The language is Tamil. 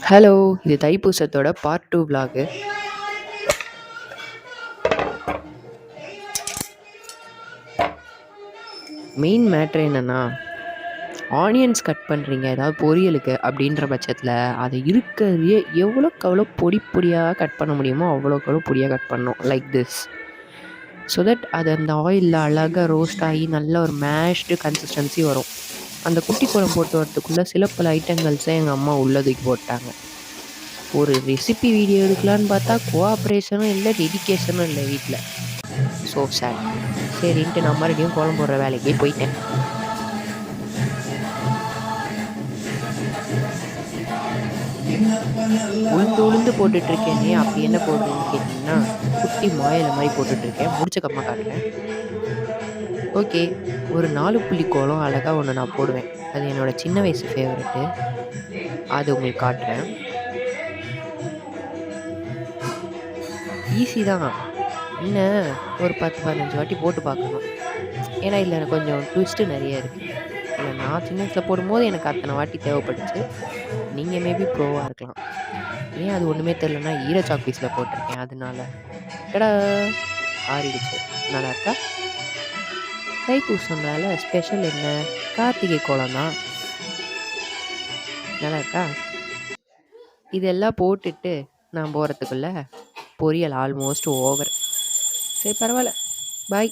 ஹலோ! இது தைப்பூசத்தோட பார்ட் 2 விளாகு. மெயின் மேட்ரு என்னன்னா, ஆனியன்ஸ் கட் பண்ணுறீங்க ஏதாவது பொரியலுக்கு அப்படின்ற பட்சத்தில் அதை இருக்கிறதையே எவ்வளோக்கு எவ்வளோ பொடி பொடியாக கட் பண்ண முடியுமோ அவ்வளோக்கு எவ்வளோ பொடியாக கட் பண்ணணும். Like this. ஸோ தட் அது அந்த ஆயிலில் அழகாக ரோஸ்ட் ஆகி நல்ல ஒரு மேஷ்டு கன்சிஸ்டன்சி வரும். அந்த குட்டி குழம்பு போட்டு வரத்துக்குள்ளே சில பல ஐட்டங்கள்ஸை எங்கள் அம்மா உள்ளதுக்கு போட்டாங்க. ஒரு ரெசிபி வீடியோ எடுக்கலான்னு பார்த்தா கோஆப்ரேஷனும் இல்லை, டெடிக்கேஷனும் இல்லை வீட்டில். So sad. சரின்ட்டு நான் மறுபடியும் குழம்பு போடுற வேலைக்கே போயிட்டேன். உளுந்து போட்டுட்ருக்கேனே, அப்படி என்ன போடுறேன்னு கேட்டிங்கன்னா, குட்டி மாயில மாதிரி போட்டுட்ருக்கேன். முடிச்சக்கப்புறமா காட்டுறேன். ஓகே, ஒரு 4 புள்ளி கோலம் அழகாக ஒன்று நான் போடுவேன். அது என்னோடய சின்ன வயசு ஃபேவரெட்டு. அது உங்களுக்கு காட்டுறேன். ஈஸி தான். என்ன ஒரு 10-15 வாட்டி போட்டு பார்க்கணும். ஏன்னா இதில் எனக்கு கொஞ்சம் ட்விஸ்ட்டு நிறைய இருக்குது. இல்லை, நான் சின்ன வயசில் போடும்போது எனக்கு அத்தனை வாட்டி தேவைப்பட்டுச்சு. நீங்கள் மேபி ப்ரோவாக இருக்கலாம். ஏன் அது ஒன்றுமே தெரிலன்னா ஈர சாக்பீஸில் போட்டிருக்கேன். அதனால கடா ஆறிடுச்சு. நல்லா இருக்கா? தைப்பூசம்னால ஸ்பெஷல் என்ன? கார்த்திகை கோலம் தான். நல்லா இருக்கா? இதெல்லாம் போட்டுட்டு நான் போகிறதுக்குள்ள பொரியல் ஆல்மோஸ்ட் ஓவர். சரி, பரவாயில்ல. பாய்.